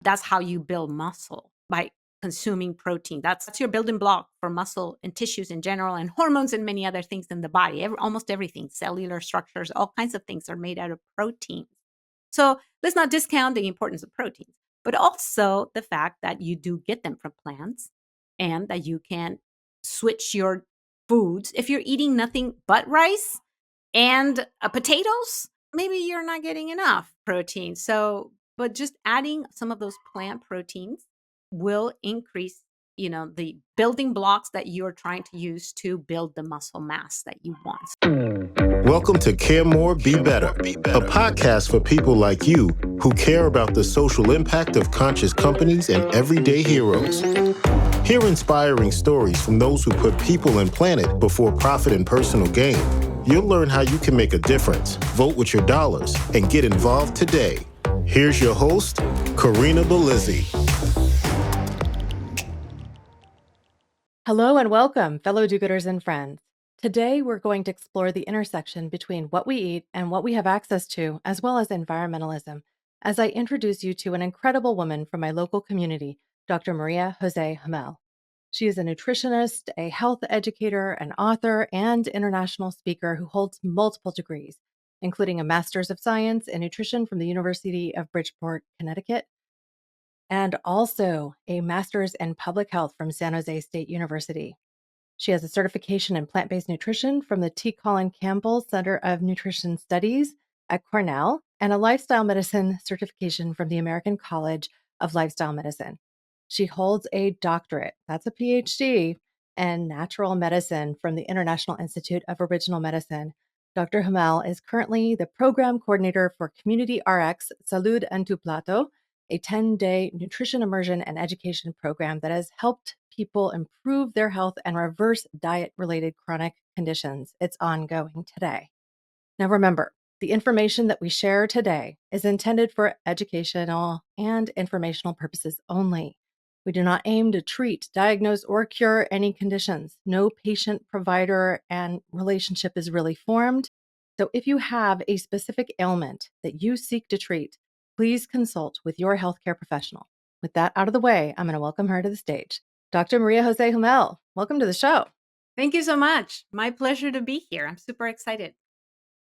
That's how you build muscle, by consuming protein. That's your building block for muscle and tissues in general, and hormones and many other things in the body. Almost everything, cellular structures, all kinds of things are made out of proteins. So let's not discount the importance of proteins, but also the fact that you do get them from plants and that you can switch your foods. If you're eating nothing but rice and potatoes, maybe you're not getting enough protein. So, but just adding some of those plant proteins will increase, the building blocks that you're trying to use to build the muscle mass that you want. Welcome to Care More, Be Better, a podcast for people like you who care about the social impact of conscious companies and everyday heroes. Hear inspiring stories from those who put people and planet before profit and personal gain. You'll learn how you can make a difference, vote with your dollars, and get involved today. Here's your host, Corinna Bellizzi. Hello and welcome, fellow do-gooders and friends. Today, we're going to explore the intersection between what we eat and what we have access to, as well as environmentalism, as I introduce you to an incredible woman from my local community, Dr. María José Hummel. She is a nutritionist, a health educator, an author, and international speaker who holds multiple degrees, including a Master's of Science in Nutrition from the University of Bridgeport, Connecticut, and also a Master's in Public Health from San Jose State University. She has a certification in plant-based nutrition from the Colin Campbell Center of Nutrition Studies at Cornell, and a lifestyle medicine certification from the American College of Lifestyle Medicine. She holds a doctorate, that's a Ph.D., in natural medicine from the International Institute of Original Medicine. Dr. Hummel is currently the program coordinator for Community RX Salud and Plato, a 10-day nutrition immersion and education program that has helped people improve their health and reverse diet-related chronic conditions. It's ongoing today. Now remember, the information that we share today is intended for educational and informational purposes only. We do not aim to treat, diagnose, or cure any conditions. No patient-provider and relationship is really formed. So if you have a specific ailment that you seek to treat, please consult with your healthcare professional. With that out of the way, I'm going to welcome her to the stage. Dr. María José Hummel, welcome to the show. Thank you so much. My pleasure to be here. I'm super excited.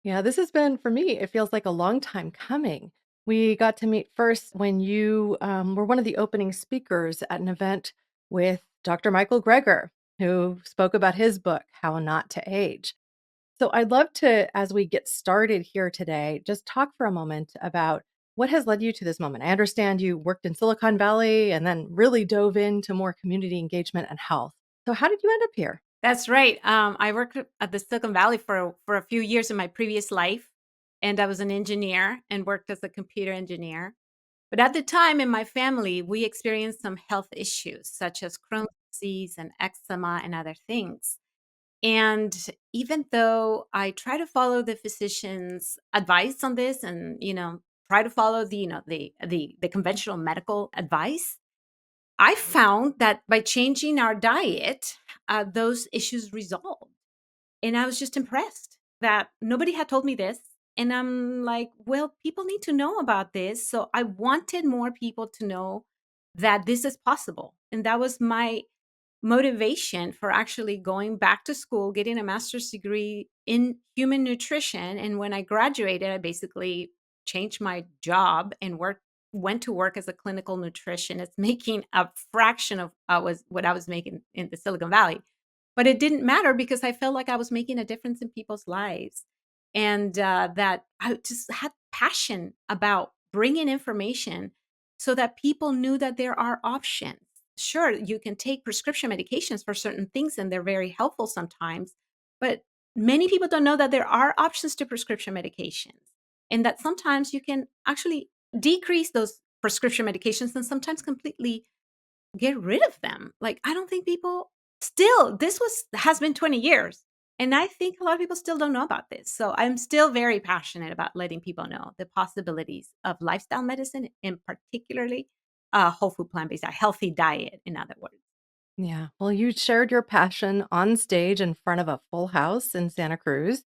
Yeah, this has been, for me, it feels like a long time coming. We got to meet first when you were one of the opening speakers at an event with Dr. Michael Greger, who spoke about his book, How Not to Age. So I'd love to, as we get started here today, just talk for a moment about what has led you to this moment. I understand you worked in Silicon Valley and then really dove into more community engagement and health. So how did you end up here? That's right. I worked at the Silicon Valley for a few years in my previous life, and I was an engineer and worked as a computer engineer. But at the time in my family, we experienced some health issues such as Crohn's disease and eczema and other things. And even though I try to follow the physician's advice on this and, try to follow the conventional medical advice, I found that by changing our diet, those issues resolved. And I was just impressed that nobody had told me this. And I'm like, well, people need to know about this. So I wanted more people to know that this is possible. And that was my motivation for actually going back to school, getting a master's degree in human nutrition. And when I graduated, I basically changed my job and went to work as a clinical nutritionist, making a fraction of what I was making in the Silicon Valley. But it didn't matter because I felt like I was making a difference in people's lives, and that I just had passion about bringing information so that people knew that there are options. Sure, you can take prescription medications for certain things, and they're very helpful sometimes, but many people don't know that there are options to prescription medications, and that sometimes you can actually decrease those prescription medications and sometimes completely get rid of them. Like, I don't think people still, has been 20 years. And I think a lot of people still don't know about this. So I'm still very passionate about letting people know the possibilities of lifestyle medicine, and particularly whole food plant-based, a healthy diet, in other words. Yeah, well, you shared your passion on stage in front of a full house in Santa Cruz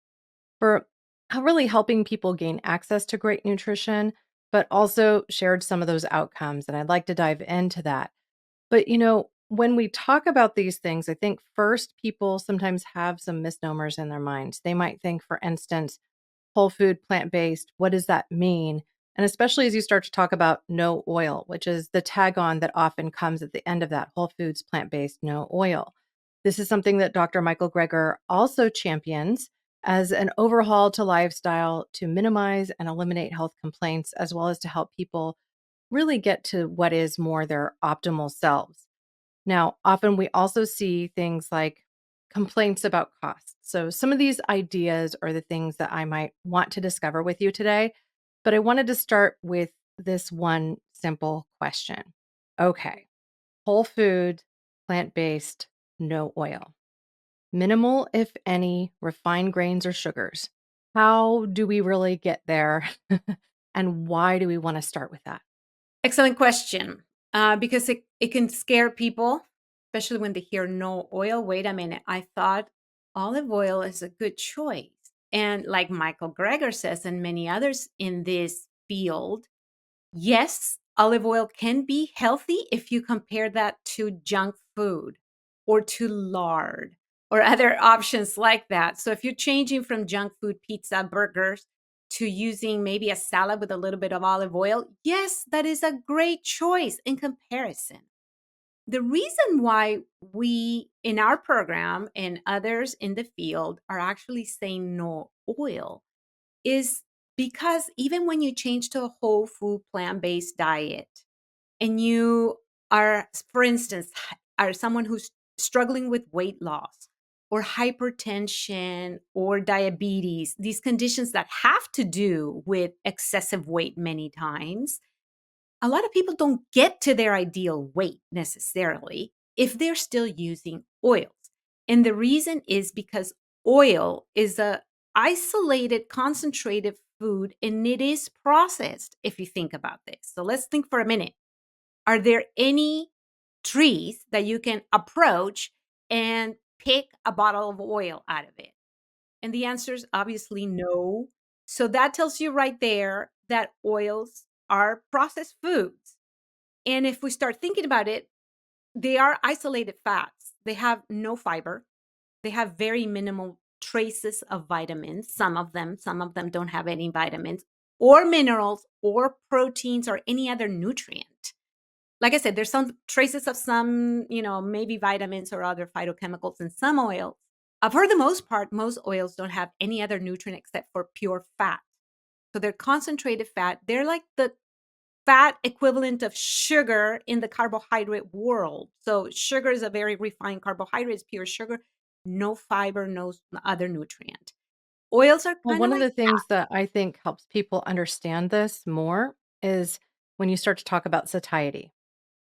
for really helping people gain access to great nutrition. but also shared some of those outcomes. And I'd like to dive into that. But, when we talk about these things, I think first people sometimes have some misnomers in their minds. They might think, for instance, whole food, plant based, what does that mean? And especially as you start to talk about no oil, which is the tag on that often comes at the end of that whole foods, plant based, no oil. This is something that Dr. Michael Greger also champions as an overhaul to lifestyle to minimize and eliminate health complaints, as well as to help people really get to what is more their optimal selves. Now, often we also see things like complaints about costs. So, some of these ideas are the things that I might want to discover with you today. But I wanted to start with this one simple question. Okay, whole food, plant based, no oil, minimal, if any, refined grains or sugars. How do we really get there? And why do we want to start with that? Excellent question. Because it can scare people, especially when they hear no oil. Wait a minute. I thought olive oil is a good choice. And like Michael Greger says, and many others in this field, yes, olive oil can be healthy if you compare that to junk food or to lard or other options like that. So if you're changing from junk food, pizza, burgers to using maybe a salad with a little bit of olive oil, yes, that is a great choice in comparison. The reason why we in our program and others in the field are actually saying no oil is because even when you change to a whole food plant-based diet and you are, for instance, are someone who's struggling with weight loss or hypertension or diabetes, these conditions that have to do with excessive weight many times, a lot of people don't get to their ideal weight necessarily if they're still using oils. And the reason is because oil is a isolated concentrated food and it is processed if you think about this. So let's think for a minute. Are there any trees that you can approach and pick a bottle of oil out of it? And the answer is obviously no. So that tells you right there that oils are processed foods. And if we start thinking about it, they are isolated fats. They have no fiber. They have very minimal traces of vitamins. Some of them don't have any vitamins or minerals or proteins or any other nutrient. Like I said, there's some traces of some, maybe vitamins or other phytochemicals in some oils. For the most part, most oils don't have any other nutrient except for pure fat. So they're concentrated fat. They're like the fat equivalent of sugar in the carbohydrate world. So sugar is a very refined carbohydrate, it's pure sugar, no fiber, no other nutrient. Oils are Well, kind of one of like the things that I think helps people understand this more is when you start to talk about satiety.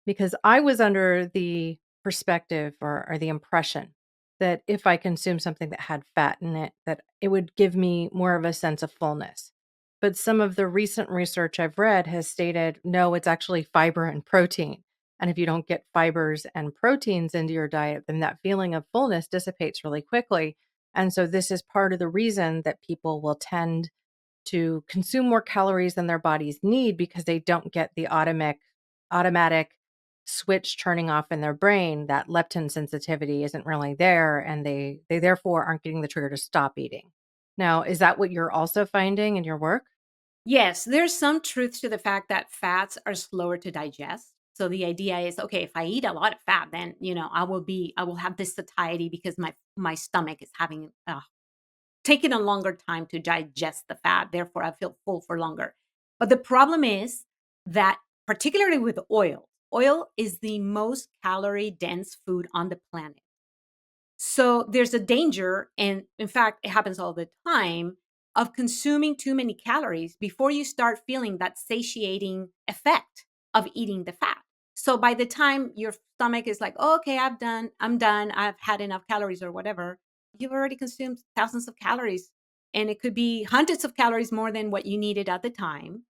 Because I was under the perspective or the impression that if I consumed something that had fat in it, that it would give me more of a sense of fullness. But some of the recent research I've read has stated no, it's actually fiber and protein. And if you don't get fibers and proteins into your diet, then that feeling of fullness dissipates really quickly. And so, this is part of the reason that people will tend to consume more calories than their bodies need because they don't get the automatic switch turning off in their brain. That leptin sensitivity isn't really there, and they therefore aren't getting the trigger to stop eating. Now, is that what you're also finding in your work? yes, there's some truth to the fact that fats are slower to digest. So the idea is, okay, if I eat a lot of fat, then I will have this satiety because my stomach is having taking a longer time to digest the fat. Therefore, I feel full for longer. But the problem is that, particularly with oil is the most calorie dense food on the planet. So there's a danger, and in fact, it happens all the time, of consuming too many calories before you start feeling that satiating effect of eating the fat. So by the time your stomach is like, oh, okay, I'm done, I've had enough calories or whatever, you've already consumed thousands of calories. And it could be hundreds of calories more than what you needed at the time.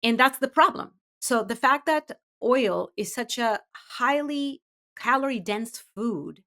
And that's the problem. So the fact that oil is such a highly calorie dense food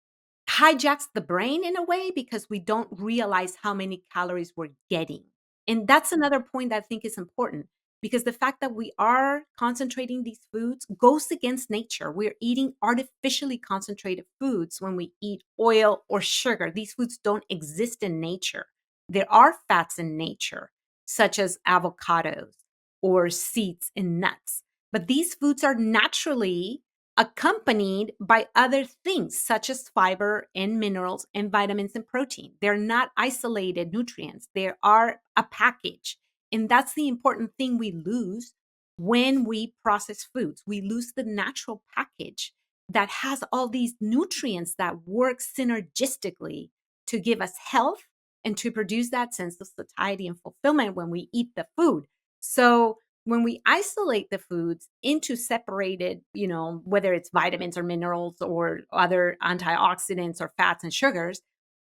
hijacks the brain in a way because we don't realize how many calories we're getting. And that's another point that I think is important. because the fact that we are concentrating these foods goes against nature. We're eating artificially concentrated foods when we eat oil or sugar. These foods don't exist in nature. There are fats in nature, such as avocados or seeds and nuts. But these foods are naturally accompanied by other things, such as fiber and minerals and vitamins and protein. They're not isolated nutrients, they are a package. And that's the important thing we lose when we process foods. We lose the natural package that has all these nutrients that work synergistically to give us health and to produce that sense of satiety and fulfillment when we eat the food. So when we isolate the foods into separated, whether it's vitamins or minerals or other antioxidants or fats and sugars,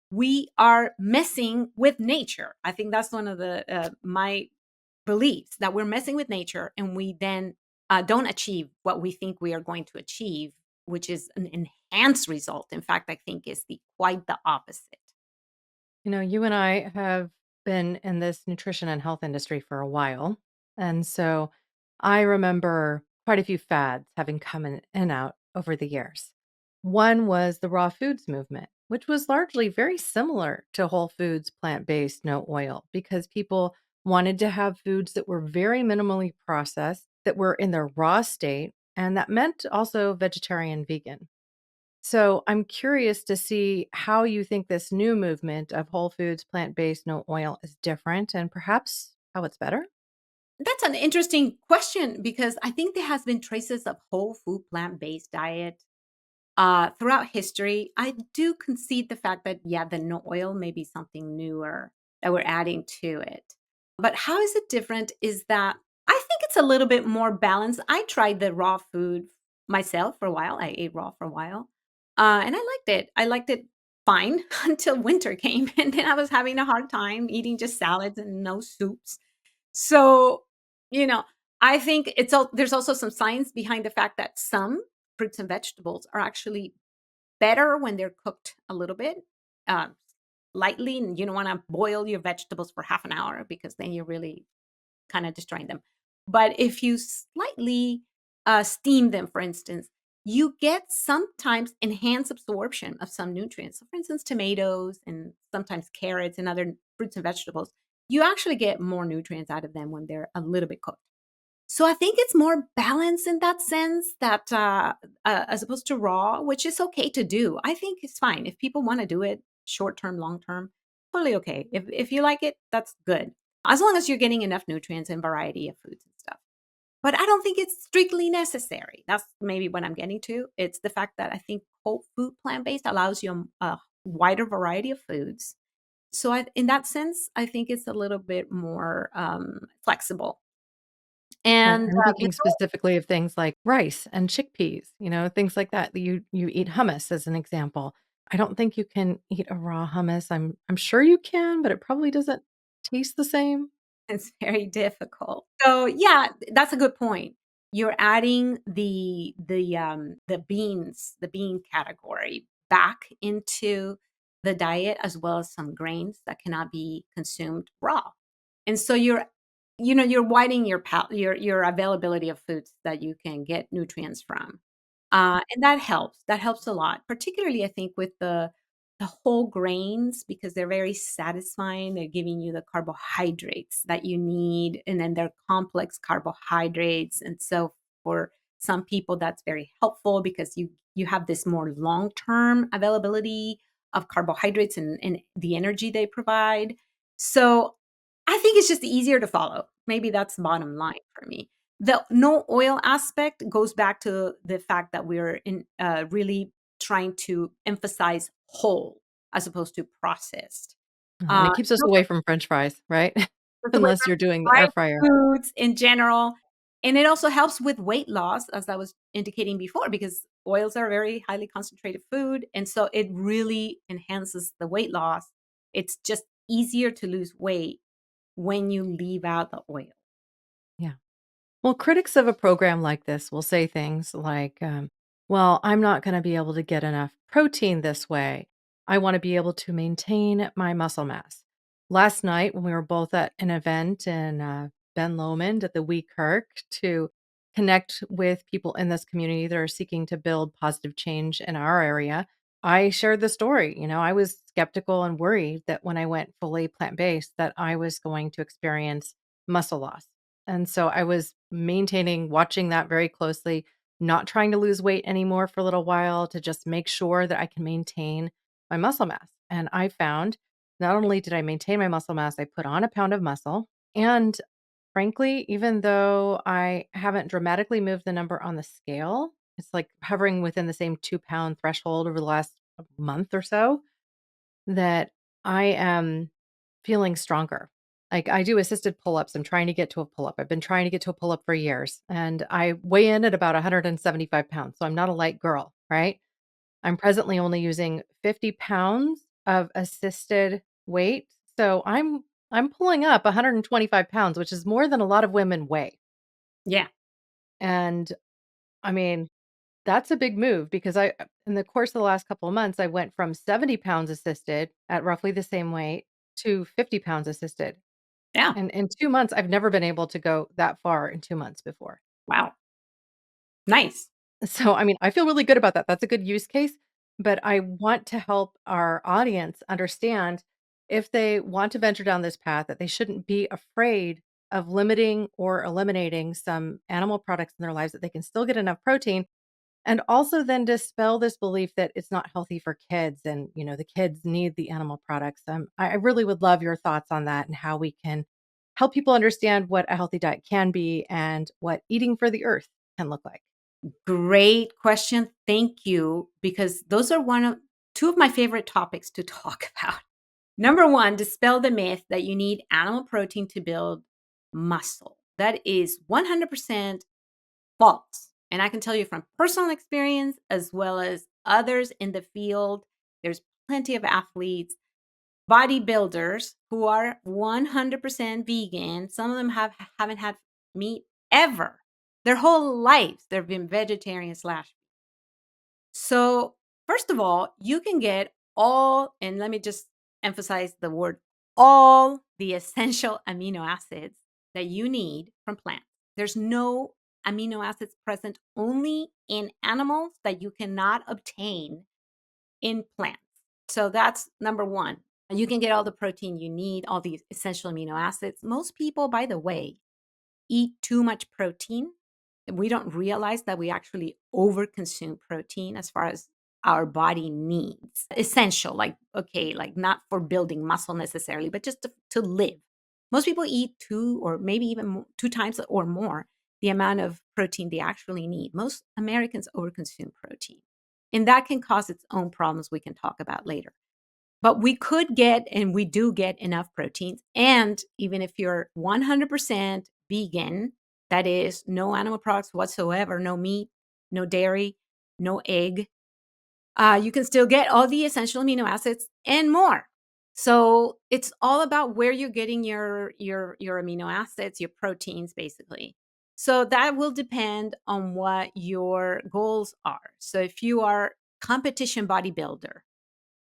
we are messing with nature. I think that's one of the my beliefs, that we're messing with nature, and we then don't achieve what we think we are going to achieve, which is an enhanced result. In fact, I think is the quite the opposite. You and I have been in this nutrition and health industry for a while. And so I remember quite a few fads having come in and out over the years. One was the raw foods movement, which was largely very similar to whole foods, plant based, no oil, because people wanted to have foods that were very minimally processed, that were in their raw state, and that meant also vegetarian, vegan. So I'm curious to see how you think this new movement of whole foods, plant based, no oil is different and perhaps how it's better. That's an interesting question because I think there has been traces of whole food plant based diet throughout history. I do concede the fact that, yeah, the no oil may be something newer that we're adding to it. But how is it different is that I think it's a little bit more balanced. I tried the raw food myself for a while. I ate raw for a while. And I liked it. I liked it fine until winter came. And then I was having a hard time eating just salads and no soups. So, you know, I think there's also some science behind the fact that some fruits and vegetables are actually better when they're cooked a little bit uh, lightly, and you don't want to boil your vegetables for half an hour because then you're really kind of destroying them. But if you slightly steam them, for instance, you get sometimes enhanced absorption of some nutrients. So, for instance, tomatoes and sometimes carrots and other fruits and vegetables, you actually get more nutrients out of them when they're a little bit cooked. So I think it's more balanced in that sense, that as opposed to raw, which is okay to do. I think it's fine if people want to do it short term, long term. Totally okay. If you like it, that's good, as long as you're getting enough nutrients and variety of foods and stuff. But I don't think it's strictly necessary. That's maybe what I'm getting to. It's the fact that I think whole food plant based allows you a wider variety of foods. So in that sense, I think it's a little bit more flexible. Right. And I'm the thinking specifically of things like rice and chickpeas, things like that. You eat hummus as an example. I don't think you can eat a raw hummus. I'm sure you can, but it probably doesn't taste the same. it's very difficult. So, yeah, that's a good point. You're adding the beans, the bean category back into the diet, as well as some grains that cannot be consumed raw. And so you're widening your availability of foods that you can get nutrients from. And that helps. That helps a lot, particularly I think with the whole grains, because they're very satisfying. They're giving you the carbohydrates that you need, and then they're complex carbohydrates. And so for some people that's very helpful because you have this more long-term availability of carbohydrates and the energy they provide. So I think it's just easier to follow. Maybe that's the bottom line for me. The no oil aspect goes back to the fact that we're in really trying to emphasize whole as opposed to processed. And it keeps us No, away from French fries, right? that's away Unless from you're doing the air fried fryer. foods in general. And it also helps with weight loss, as I was indicating before, because oils are very highly concentrated food. And so it really enhances the weight loss. It's just easier to lose weight when you leave out the oil. Yeah. Well, critics of a program like this will say things like, well, I'm not going to be able to get enough protein this way. I want to be able to maintain my muscle mass. Last night, when we were both at an event in Ben Lomond at the We Kirk to connect with people in this community that are seeking to build positive change in our area. I shared the story. I was skeptical and worried that when I went fully plant-based that I was going to experience muscle loss. And so I was maintaining, watching that very closely, not trying to lose weight anymore for a little while to just make sure that I can maintain my muscle mass. And I found not only did I maintain my muscle mass, I put on a pound of muscle. And frankly, even though I haven't dramatically moved the number on the scale, it's like hovering within the same 2-pound threshold over the last month or so, that I am feeling stronger. Like I do assisted pull ups. I'm trying to get to a pull up. I've been trying to get to a pull up for years and I weigh in at about 175 pounds. So I'm not a light girl, right? I'm presently only using 50 pounds of assisted weight. So I'm pulling up 125 pounds, which is more than a lot of women weigh. Yeah. And I mean, that's a big move because in the course of the last couple of months, I went from 70 pounds assisted at roughly the same weight to 50 pounds assisted. Yeah. And in 2 months, I've never been able to go that far in 2 months before. Wow. Nice. So, I mean, I feel really good about that. That's a good use case, but I want to help our audience understand if they want to venture down this path that they shouldn't be afraid of limiting or eliminating some animal products in their lives that they can still get enough protein and also then dispel this belief that it's not healthy for kids and, the kids need the animal products. I really would love your thoughts on that and how we can help people understand what a healthy diet can be and what eating for the earth can look like. Great question. Thank you. Because those are two of my favorite topics to talk about. Number one, dispel the myth that you need animal protein to build muscle. That is 100% false. And I can tell you from personal experience as well as others in the field, there's plenty of athletes, bodybuilders who are 100% vegan. Some of them haven't had meat ever. Their whole lives, they've been vegetarian slash. So, first of all, you can get all, and let me just emphasize the word all the essential amino acids that you need from plants. There's no amino acids present only in animals that you cannot obtain in plants. So that's number one. You can get all the protein you need, all these essential amino acids. Most people, by the way, eat too much protein. We don't realize that we actually overconsume protein as far as our body needs. Essential, like, okay, like not for building muscle necessarily, but just to live. Most people eat two or maybe even two times or more the amount of protein they actually need. Most Americans overconsume protein. And that can cause its own problems we can talk about later. But we could get, and we do get enough proteins. And even if you're 100% vegan, that is no animal products whatsoever, no meat, no dairy, no egg, you can still get all the essential amino acids and more. So it's all about where you're getting your amino acids, your proteins, basically. So that will depend on what your goals are. So if you are competition bodybuilder,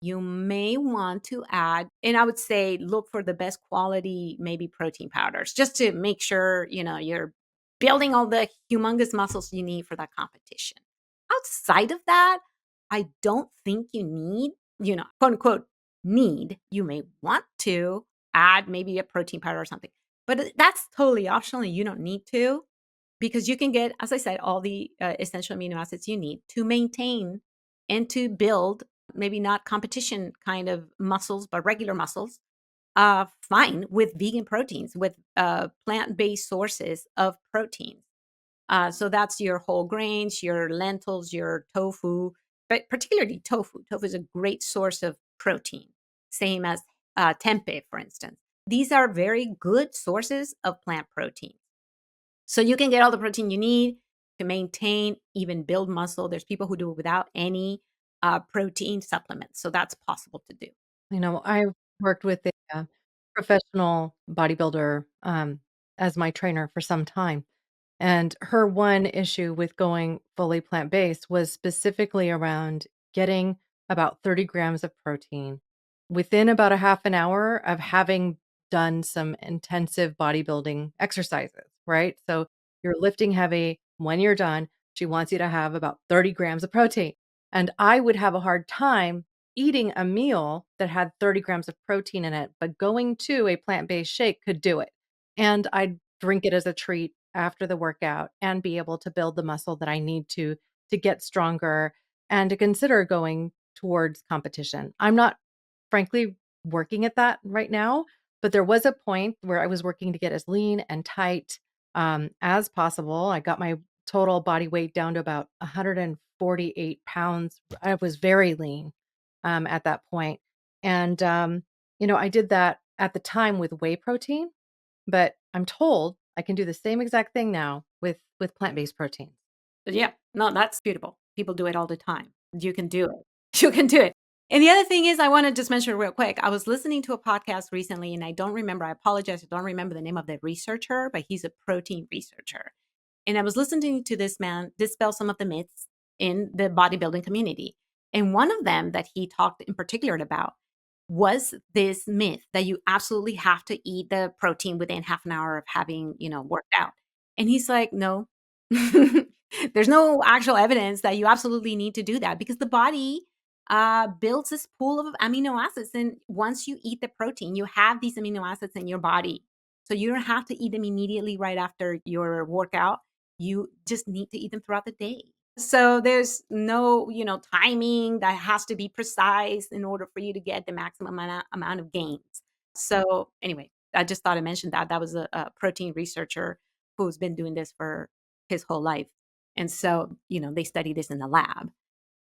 you may want to add, and I would say look for the best quality, maybe protein powders, just to make sure, you're building all the humongous muscles you need for that competition. Outside of that, I don't think you need, quote unquote, need. You may want to add maybe a protein powder or something, but that's totally optional. You don't need to because you can get, as I said, all the essential amino acids you need to maintain and to build maybe not competition kind of muscles, but regular muscles, fine with vegan proteins, with plant-based sources of proteins. So that's your whole grains, your lentils, your tofu, but particularly tofu. Tofu is a great source of protein, same as tempeh, for instance. These are very good sources of plant protein. So you can get all the protein you need to maintain, even build muscle. There's people who do it without any protein supplements. So that's possible to do. I worked with a professional bodybuilder as my trainer for some time. And her one issue with going fully plant based was specifically around getting about 30 grams of protein within about a half an hour of having done some intensive bodybuilding exercises, right? So you're lifting heavy. When you're done, she wants you to have about 30 grams of protein. And I would have a hard time eating a meal that had 30 grams of protein in it, but going to a plant-based shake could do it. And I'd drink it as a treat after the workout and be able to build the muscle that I need to get stronger and to consider going towards competition. I'm not frankly working at that right now, but there was a point where I was working to get as lean and tight as possible. I got my total body weight down to about 148 pounds. I was very lean at that point. And, I did that at the time with whey protein, but I'm told I can do the same exact thing now with plant-based proteins. Yeah, no, that's beautiful. People do it all the time. You can do it. You can do it. And the other thing is, I want to just mention real quick. I was listening to a podcast recently, and I don't remember. I apologize. I don't remember the name of the researcher, but he's a protein researcher. And I was listening to this man dispel some of the myths in the bodybuilding community. And one of them that he talked in particular about was this myth that you absolutely have to eat the protein within half an hour of having, worked out. And he's like, no, there's no actual evidence that you absolutely need to do that because the body builds this pool of amino acids. And once you eat the protein, you have these amino acids in your body. So you don't have to eat them immediately right after your workout. You just need to eat them throughout the day. So there's no, timing that has to be precise in order for you to get the maximum amount of gains. So anyway, I just thought I mentioned that. That was a protein researcher who's been doing this for his whole life. And so, they study this in the lab.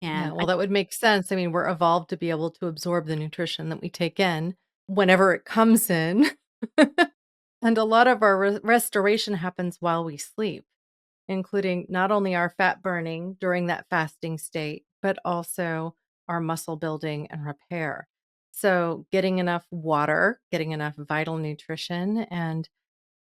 Yeah, And well, that would make sense. I mean, we're evolved to be able to absorb the nutrition that we take in whenever it comes in. And a lot of our restoration happens while we sleep, including not only our fat burning during that fasting state, but also our muscle building and repair. So, getting enough water, getting enough vital nutrition, and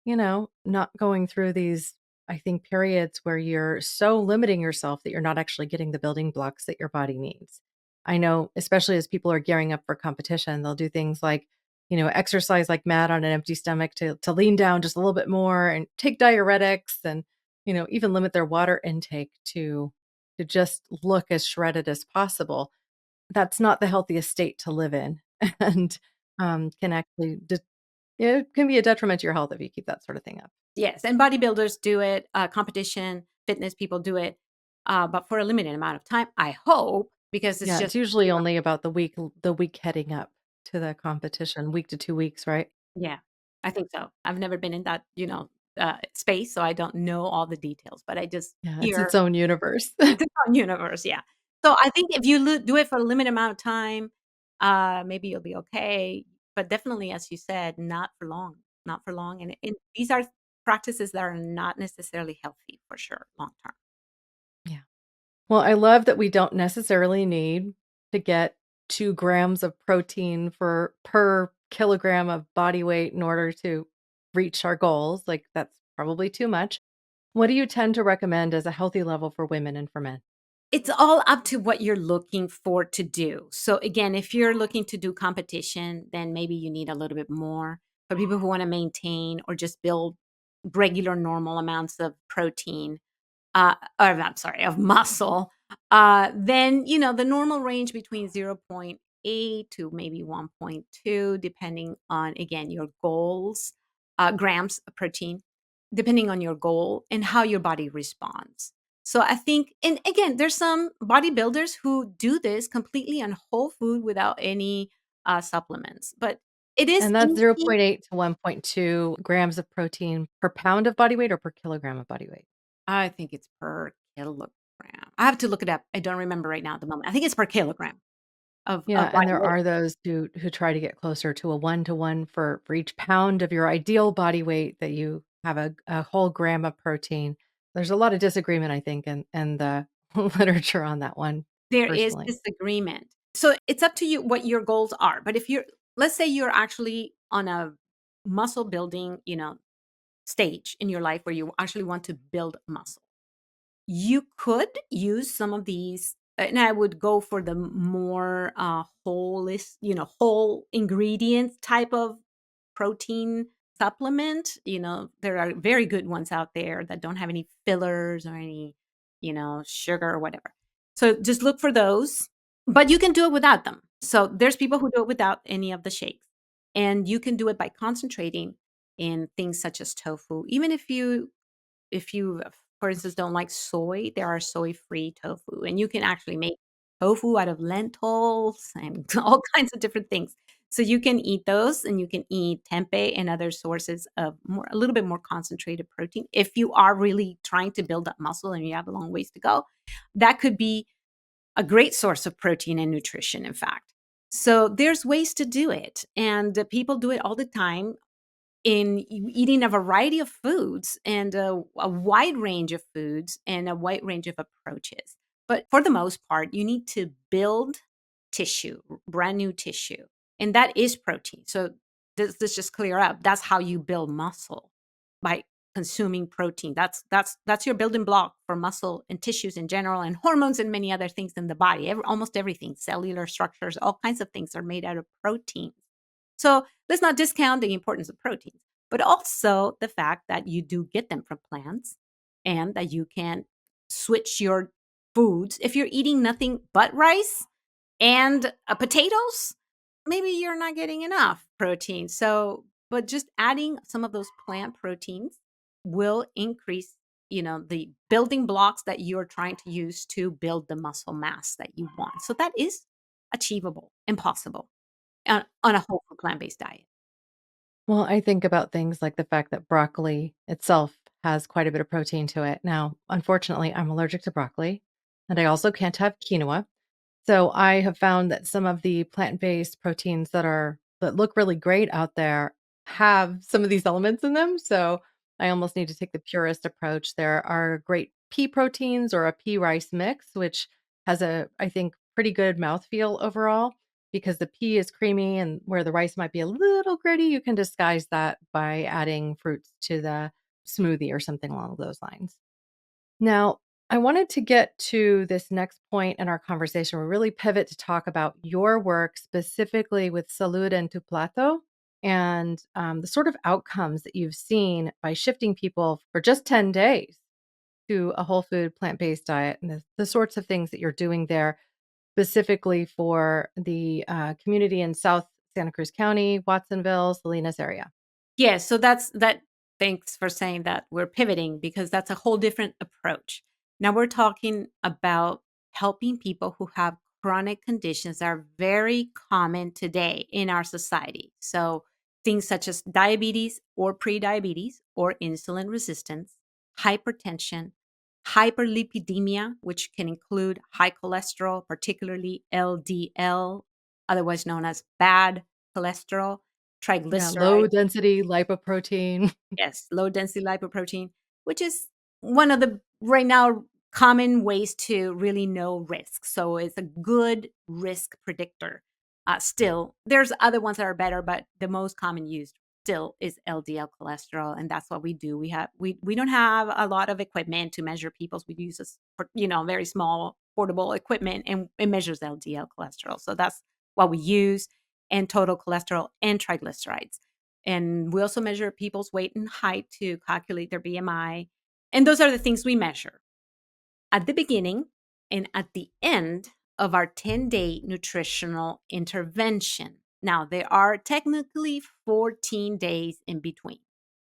not going through these, I think, periods where you're so limiting yourself that you're not actually getting the building blocks that your body needs. I know, especially as people are gearing up for competition, they'll do things like, exercise like mad on an empty stomach to lean down just a little bit more and take diuretics and, even limit their water intake to just look as shredded as possible. That's not the healthiest state to live in and can actually it can be a detriment to your health if you keep that sort of thing up. yes, and bodybuilders do it, competition, fitness people do it, but for a limited amount of time, I hope, because it's Yeah, it's just, usually only about the week heading up to the competition, week to 2 weeks, right? yeah, I think so. I've never been in that, space, so I don't know all the details, but I just Yeah, it's hear its own universe. it's its own universe, yeah. So I think if you do it for a limited amount of time, maybe you'll be okay, but definitely, as you said, not for long, not for long, and these are practices that are not necessarily healthy for sure, long term. Yeah. Well, I love that we don't necessarily need to get 2 grams of protein for per kilogram of body weight in order to reach our goals, like, that's probably too much. What do you tend to recommend as a healthy level for women and for men? It's all up to what you're looking for to do. So again, if you're looking to do competition, then maybe you need a little bit more. For people who want to maintain or just build regular normal amounts of protein, or I'm sorry, of muscle, then the normal range between zero point 0.8 to maybe 1.2, depending on again your goals, grams of protein, depending on your goal and how your body responds. So I think, and again, there's some bodybuilders who do this completely on whole food without any supplements, but it is And that's easy. 0.8 to 1.2 grams of protein per pound of body weight or per kilogram of body weight? I think it's per kilogram. I have to look it up. I don't remember right now at the moment. I think it's per kilogram of Yeah, and body there weight. are those who try to get closer to a one-to-one for each pound of your ideal body weight that you have a whole gram of protein. There's a lot of disagreement, I think, in the literature on that one, There is personally. disagreement. So it's up to you what your goals are. But if you're, let's say you're actually on a muscle building, stage in your life where you actually want to build muscle, you could use some of these. And I would go for the more whole ingredients type of protein supplement, there are very good ones out there that don't have any fillers or any, sugar or whatever. So just look for those, but you can do it without them. So there's people who do it without any of the shakes. And you can do it by concentrating in things such as tofu. Even if you, for instance, don't like soy, there are soy-free tofu, and you can actually make tofu out of lentils and all kinds of different things. So you can eat those, and you can eat tempeh and other sources of a little bit more concentrated protein. If you are really trying to build up muscle and you have a long ways to go, that could be a great source of protein and nutrition, in fact. So there's ways to do it, and people do it all the time in eating a variety of foods and a wide range of foods and a wide range of approaches. But for the most part, you need to build tissue, brand new tissue, and that is protein. So this just clear up. That's how you build muscle, by consuming protein. That's your building block for muscle and tissues in general, and hormones and many other things in the body. Almost everything, cellular structures, all kinds of things are made out of protein. So let's not discount the importance of proteins, but also the fact that you do get them from plants and that you can switch your foods. If you're eating nothing but rice and potatoes, maybe you're not getting enough protein. So, but just adding some of those plant proteins will increase, the building blocks that you're trying to use to build the muscle mass that you want. So that is achievable and possible on a whole food plant-based diet. Well, I think about things like the fact that broccoli itself has quite a bit of protein to it. Now, unfortunately, I'm allergic to broccoli, and I also can't have quinoa. So I have found that some of the plant-based proteins that look really great out there have some of these elements in them. So I almost need to take the purist approach. There are great pea proteins or a pea rice mix, which has I think, pretty good mouthfeel overall because the pea is creamy and where the rice might be a little gritty, you can disguise that by adding fruits to the smoothie or something along those lines. Now, I wanted to get to this next point in our conversation. We really pivot to talk about your work specifically with Salud and to Plato and the sort of outcomes that you've seen by shifting people for just 10 days to a whole food plant based diet and the sorts of things that you're doing there specifically for the community in South Santa Cruz County, Watsonville, Salinas area. Yeah, so that's that. Thanks for saying that. We're pivoting because that's a whole different approach. Now we're talking about helping people who have chronic conditions that are very common today in our society. So things such as diabetes or prediabetes or insulin resistance, hypertension, hyperlipidemia, which can include high cholesterol, particularly LDL, otherwise known as bad cholesterol, Yeah, triglycerides. low density lipoprotein. Yes, low density lipoprotein, which is one of the right now common ways to really know risk. So it's a good risk predictor. Still, there's other ones that are better, but the most common used still is LDL cholesterol, and that's what we do. We don't have a lot of equipment to measure people's. We use this, very small portable equipment, and it measures LDL cholesterol. So that's what we use, and total cholesterol and triglycerides. And we also measure people's weight and height to calculate their BMI. And those are the things we measure at the beginning and at the end of our 10-day nutritional intervention. Now, there are technically 14 days in between.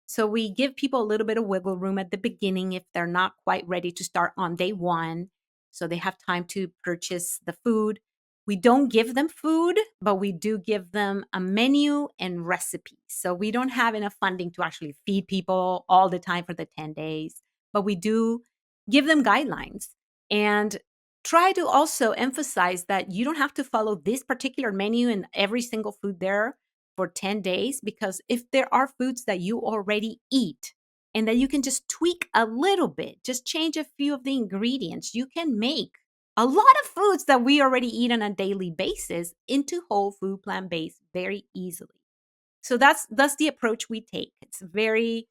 So we give people a little bit of wiggle room at the beginning if they're not quite ready to start on day one. So they have time to purchase the food. We don't give them food, but we do give them a menu and recipes. So we don't have enough funding to actually feed people all the time for the 10 days, but we do give them guidelines and try to also emphasize that you don't have to follow this particular menu and every single food there for 10 days, because if there are foods that you already eat and that you can just tweak a little bit, just change a few of the ingredients, you can make a lot of foods that we already eat on a daily basis into whole food plant based very easily. So that's the approach we take. It's very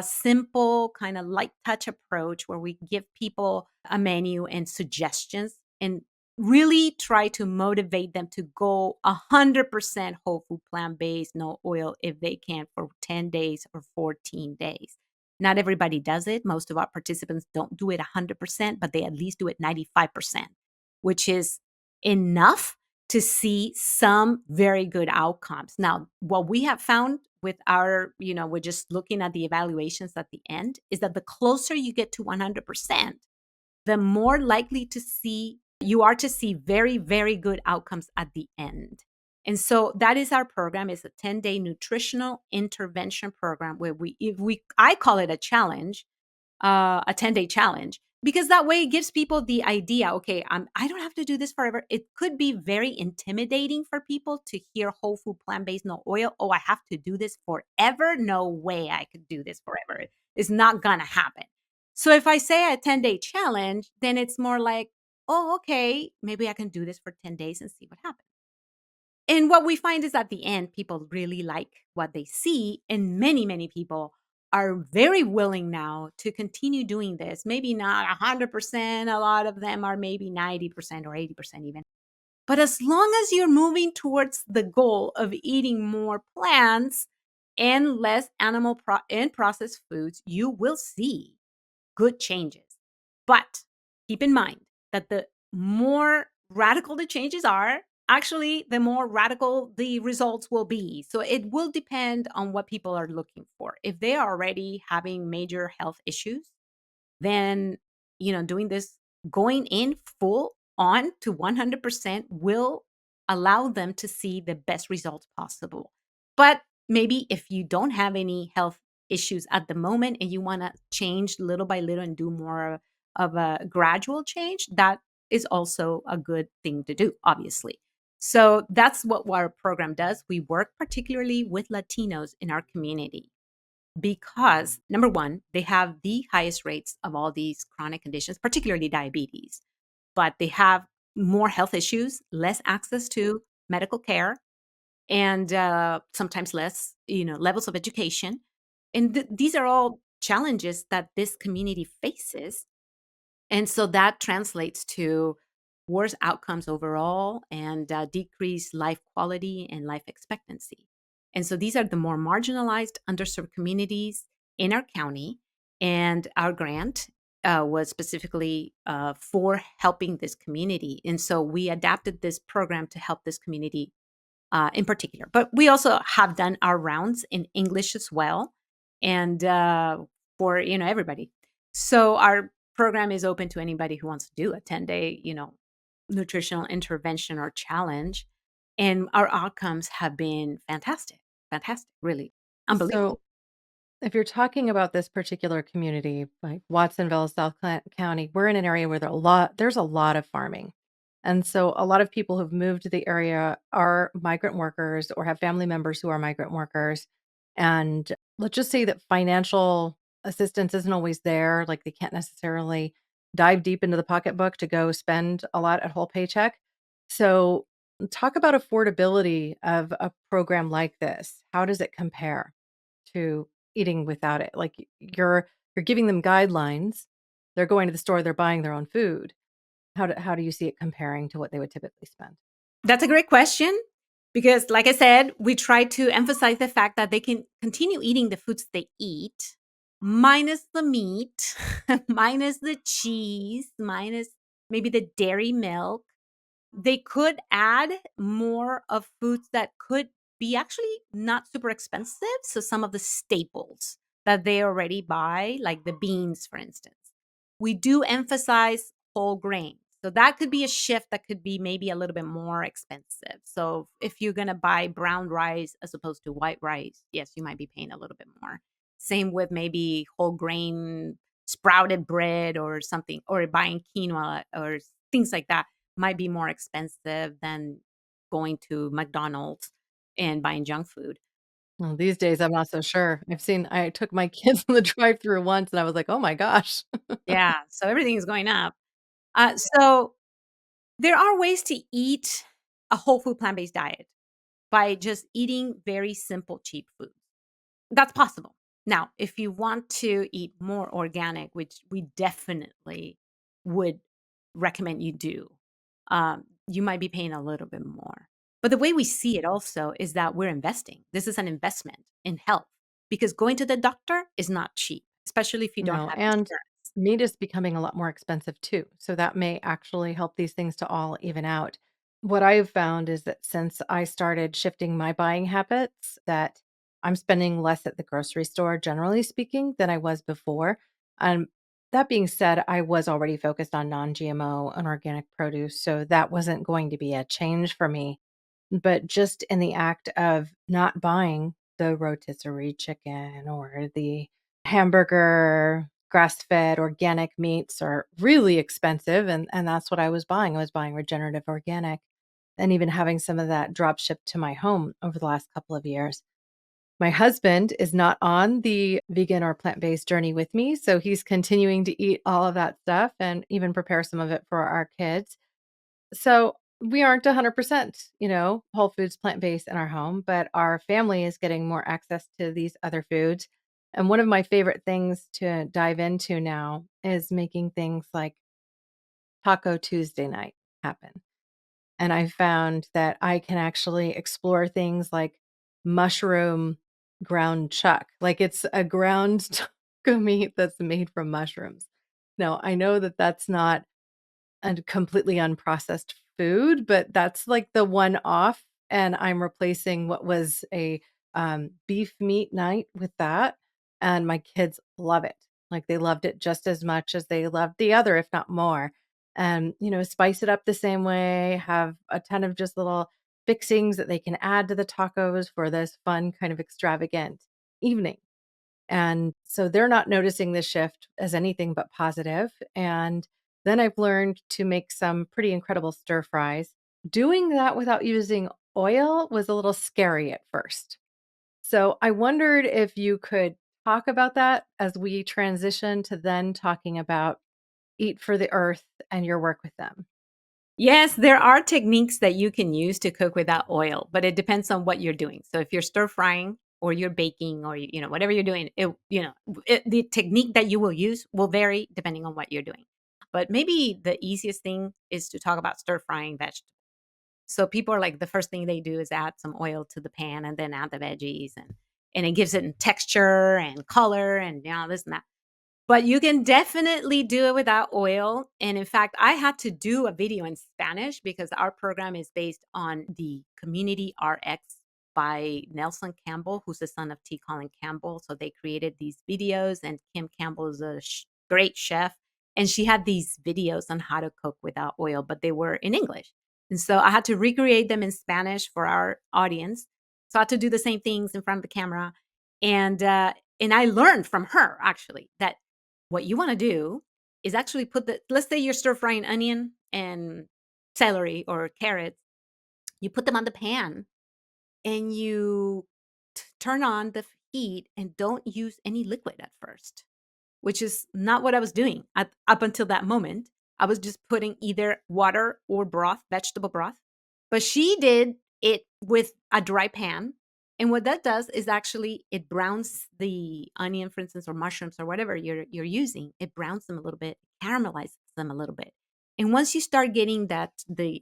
simple, kind of light touch approach where we give people a menu and suggestions. And really try to motivate them to go 100% whole food, plant-based, no oil if they can for 10 days or 14 days. Not everybody does it. Most of our participants don't do it 100%, but they at least do it 95%, which is enough to see some very good outcomes. Now, what we have found with our, we're just looking at the evaluations at the end, is that the closer you get to 100%, the more likely to see you are to see very, very good outcomes at the end. And so that is our program. It's a 10-day nutritional intervention program where I call it a challenge, a 10-day challenge, because that way it gives people the idea, okay, I don't have to do this forever. It could be very intimidating for people to hear whole food, plant-based, no oil. Oh, I have to do this forever. No way I could do this forever. It's not gonna happen. So if I say a 10-day challenge, then it's more like, oh, okay, maybe I can do this for 10 days and see what happens. And what we find is at the end, people really like what they see. And many, many people are very willing now to continue doing this. Maybe not 100%. A lot of them are maybe 90% or 80% even. But as long as you're moving towards the goal of eating more plants and less animal and processed foods, you will see good changes. But keep in mind that the more radical the changes are, actually, the more radical the results will be. So it will depend on what people are looking for. If they are already having major health issues, then, doing this, going in full on to 100% will allow them to see the best results possible. But maybe if you don't have any health issues at the moment and you want to change little by little and do more of a gradual change, that is also a good thing to do, obviously. So that's what our program does. We work particularly with Latinos in our community because number one, they have the highest rates of all these chronic conditions, particularly diabetes, but they have more health issues, less access to medical care, and sometimes less, levels of education. And these are all challenges that this community faces. And so that translates to worse outcomes overall and decreased life quality and life expectancy. And so these are the more marginalized, underserved communities in our county. And our grant was specifically for helping this community. And so we adapted this program to help this community in particular. But we also have done our rounds in English as well, and for everybody. So our program is open to anybody who wants to do a 10-day nutritional intervention or challenge, and our outcomes have been fantastic, fantastic, really unbelievable. So, if you're talking about this particular community, like Watsonville, County, we're in an area where there's a lot of farming. And so a lot of people who've moved to the area are migrant workers or have family members who are migrant workers. And let's just say that financial assistance isn't always there. Like they can't necessarily dive deep into the pocketbook to go spend a lot at whole paycheck. So talk about affordability of a program like this. How does it compare to eating without it? Like you're giving them guidelines. They're going to the store, they're buying their own food. How do you see it comparing to what they would typically spend? That's a great question because, like I said, we try to emphasize the fact that they can continue eating the foods they eat, minus the meat, minus the cheese, minus maybe the dairy milk. They could add more of foods that could be actually not super expensive. So, some of the staples that they already buy, like the beans, for instance. We do emphasize whole grains. So that could be a shift that could be maybe a little bit more expensive. So if you're going to buy brown rice as opposed to white rice, yes, you might be paying a little bit more. Same with maybe whole grain sprouted bread or something, or buying quinoa or things like that might be more expensive than going to McDonald's and buying junk food. Well, these days, I'm not so sure. I took my kids in the drive-through once, and I was like, "Oh my gosh." Yeah, so everything is going up. So there are ways to eat a whole food plant-based diet by just eating very simple, cheap food. That's possible. Now, if you want to eat more organic, which we definitely would recommend you do, you might be paying a little bit more. But the way we see it also is that we're investing. This is an investment in health because going to the doctor is not cheap, especially if you don't No, have and insurance. meat is becoming a lot more expensive too. So that may actually help these things to all even out. What I've found is that since I started shifting my buying habits, that I'm spending less at the grocery store, generally speaking, than I was before. Um, that being said, I was already focused on non-GMO and organic produce, so that wasn't going to be a change for me. But just in the act of not buying the rotisserie chicken or the hamburger, grass-fed organic meats are really expensive, and that's what I was buying. I was buying regenerative organic and even having some of that drop shipped to my home over the last couple of years. My husband is not on the vegan or plant-based journey with me, so he's continuing to eat all of that stuff and even prepare some of it for our kids. So we aren't 100%, whole foods, plant-based in our home, but our family is getting more access to these other foods. And one of my favorite things to dive into now is making things like Taco Tuesday night happen. And I found that I can actually explore things like mushroom ground chuck. Like it's a ground taco meat that's made from mushrooms. Now, I know that that's not and completely unprocessed food, but that's like the one off, and I'm replacing what was a, beef meat night with that, and my kids love it. Like, they loved it just as much as they loved the other, if not more. And, spice it up the same way, have a ton of just little fixings that they can add to the tacos for this fun kind of extravagant evening. And so they're not noticing this shift as anything but positive. And then I've learned to make some pretty incredible stir fries. Doing that without using oil was a little scary at first. So I wondered if you could talk about that as we transition to then talking about Eat for the Earth and your work with them. Yes, there are techniques that you can use to cook without oil, but it depends on what you're doing. So if you're stir frying or you're baking or whatever you're doing, the technique that you will use will vary depending on what you're doing. But maybe the easiest thing is to talk about stir frying vegetables. So people are like the first thing they do is add some oil to the pan and then add the veggies and it gives it texture and color and this and that. But you can definitely do it without oil, and in fact, I had to do a video in Spanish because our program is based on the Community RX by Nelson Campbell, who's the son of T. Colin Campbell. So they created these videos, and Kim Campbell is a great chef, and she had these videos on how to cook without oil, but they were in English. And so I had to recreate them in Spanish for our audience. So I had to do the same things in front of the camera. And I learned from her actually that what you wanna do is actually put let's say you're stir frying onion and celery or carrots, you put them on the pan and you turn on the heat and don't use any liquid at first, which is not what I was doing up until that moment. I was just putting either water or broth, vegetable broth. But she did it with a dry pan. And what that does is actually it browns the onion, for instance, or mushrooms or whatever you're using. It browns them a little bit, caramelizes them a little bit. And once you start getting that the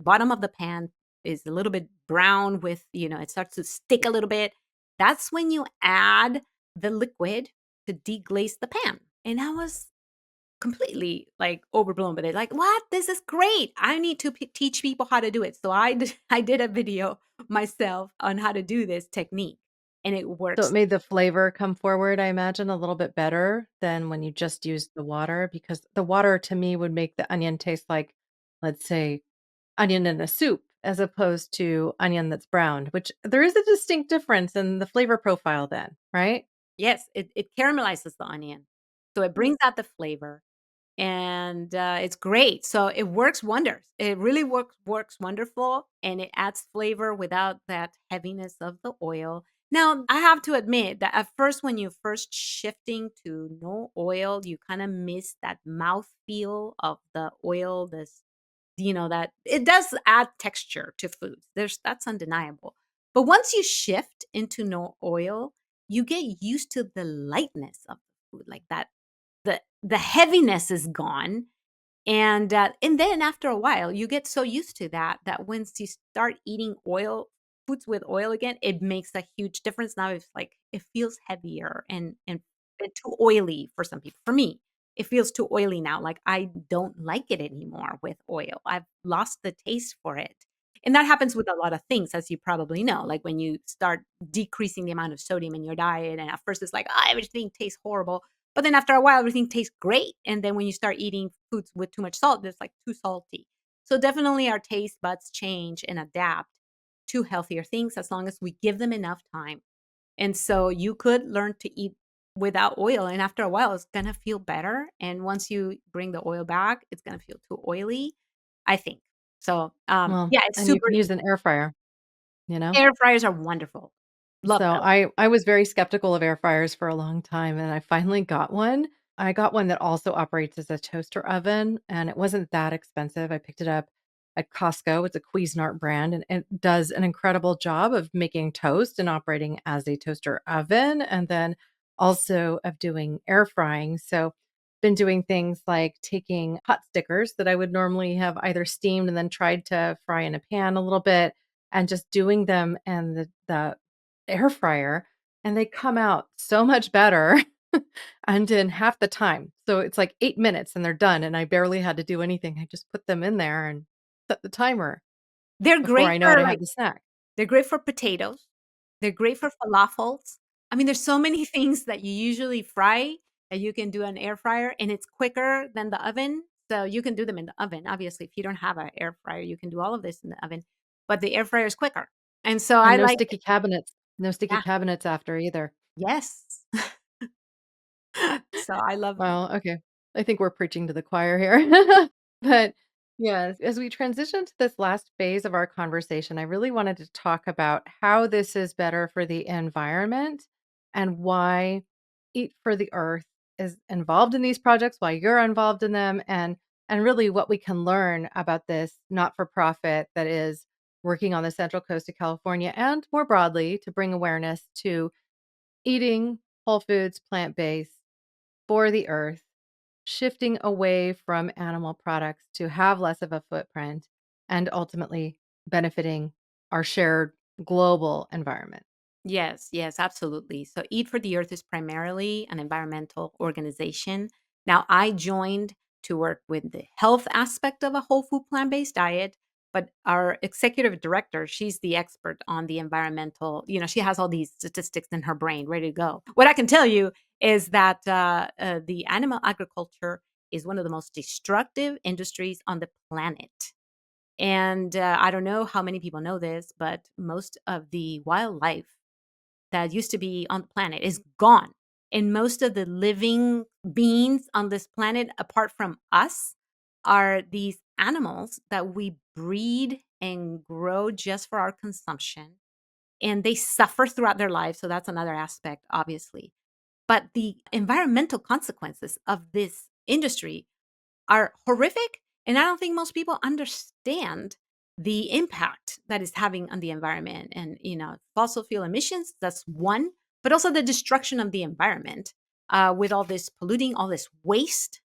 bottom of the pan is a little bit brown with, it starts to stick a little bit, that's when you add the liquid to deglaze the pan. And I was completely like overblown by it. Like, what? This is great. I need to teach people how to do it. So I did a video myself on how to do this technique, and it So it works. made the flavor come forward, I imagine, a little bit better than when you just used the water, because the water to me would make the onion taste like, let's say, onion in a soup as opposed to onion that's browned, which there is a distinct difference in the flavor profile then, right? Yes, it caramelizes the onion, so it brings out the flavor. And it's great. So it works wonders. It really works wonderful, and it adds flavor without that heaviness of the oil. Now, I have to admit that at first, when you're first shifting to no oil, you kind of miss that mouth feel of the oil. That it does add texture to foods. That's undeniable. But once you shift into no oil, you get used to the lightness of the food, like that the heaviness is gone, And then after a while, you get so used to that once you start eating foods with oil again, it makes a huge difference. Now it's like it feels heavier and too oily for some people. For me, it feels too oily now. Like I don't like it anymore with oil. I've lost the taste for it. And that happens with a lot of things, as you probably know. Like when you start decreasing the amount of sodium in your diet, and at first it's like, oh, everything tastes horrible. But then after a while, everything tastes great. And then when you start eating foods with too much salt, it's like too salty. So definitely our taste buds change and adapt to healthier things as long as we give them enough time. And so you could learn to eat without oil. And after a while, it's going to feel better. And once you bring the oil back, it's going to feel too oily, I think. So, Well, yeah, it's and you super can use easy. an air fryer, you know? Air fryers are wonderful. Love So those. I was very skeptical of air fryers for a long time, and I finally got one. I got one that also operates as a toaster oven, and it wasn't that expensive. I picked it up at Costco. It's a Cuisinart brand, and it does an incredible job of making toast and operating as a toaster oven, and then also of doing air frying. So been doing things like taking hot stickers that I would normally have either steamed and then tried to fry in a pan a little bit and just doing them in the air fryer, and they come out so much better and in half the time. So it's like 8 minutes and they're done, and I barely had to do anything. I just put them in there and set the timer They're before great I know it, for I like have the snack. They're great for potatoes. They're great for falafels. I mean, there's so many things that you usually fry that you can do an air fryer, and it's quicker than the oven. So you can do them in the oven. Obviously, if you don't have an air fryer, you can do all of this in the oven, but the air fryer is quicker. And so And I like it. no sticky Yeah. cabinets after either. Yes. So I love them. Well, okay. I think we're preaching to the choir here. But yeah, as we transition to this last phase of our conversation, I really wanted to talk about how this is better for the environment and why Eat for the Earth is involved in these projects, why you're involved in them, and really what we can learn about this not-for-profit that is working on the Central Coast of California and more broadly to bring awareness to eating whole foods, plant-based for the earth, shifting away from animal products to have less of a footprint and ultimately benefiting our shared global environment. Yes, yes, absolutely. So Eat for the Earth is primarily an environmental organization. Now, I joined to work with the health aspect of a whole food plant-based diet, but our executive director, she's the expert on the environmental, she has all these statistics in her brain ready to go. What I can tell you is that the animal agriculture is one of the most destructive industries on the planet. And I don't know how many people know this, but most of the wildlife that used to be on the planet is gone. And most of the living beings on this planet, apart from us, are these animals that we breed and grow just for our consumption. And they suffer throughout their lives. So that's another aspect, obviously. But the environmental consequences of this industry are horrific, and I don't think most people understand the impact that is having on the environment. And fossil fuel emissions, that's one, but also the destruction of the environment with all this polluting, all this waste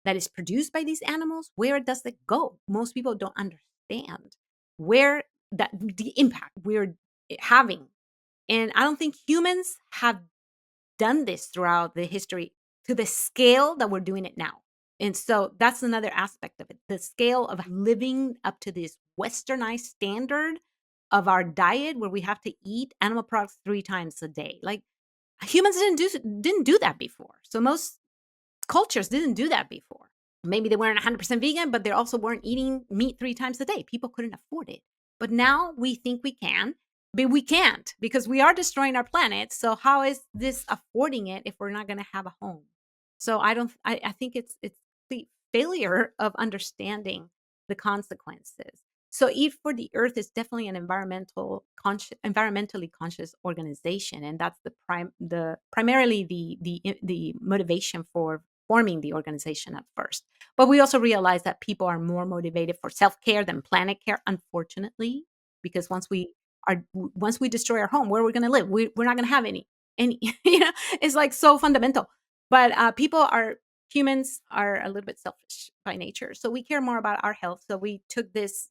that is produced by these animals. Where does it go? Most people don't understand where that the impact we're having. And I don't think humans have done this throughout the history to the scale that we're doing it now. And so that's another aspect of it. The scale of living up to this westernized standard of our diet where we have to eat animal products 3 times a day. Like humans didn't do that before. So most cultures didn't do that before. Maybe they weren't 100% vegan, but they also weren't eating meat 3 times a day. People couldn't afford it. But now we think we can, but we can't because we are destroying our planet. So how is this affording it if we're not going to have a home? So I think it's the failure of understanding the consequences. So Eat for the Earth is definitely an environmentally conscious organization, and that's the primarily the motivation for forming the organization at first. But we also realize that people are more motivated for self-care than planet care, unfortunately, because once we destroy our home, where are we going to live? We're not going to have any, it's like so fundamental. But people are humans are a little bit selfish by nature. So we care more about our health. So we took this,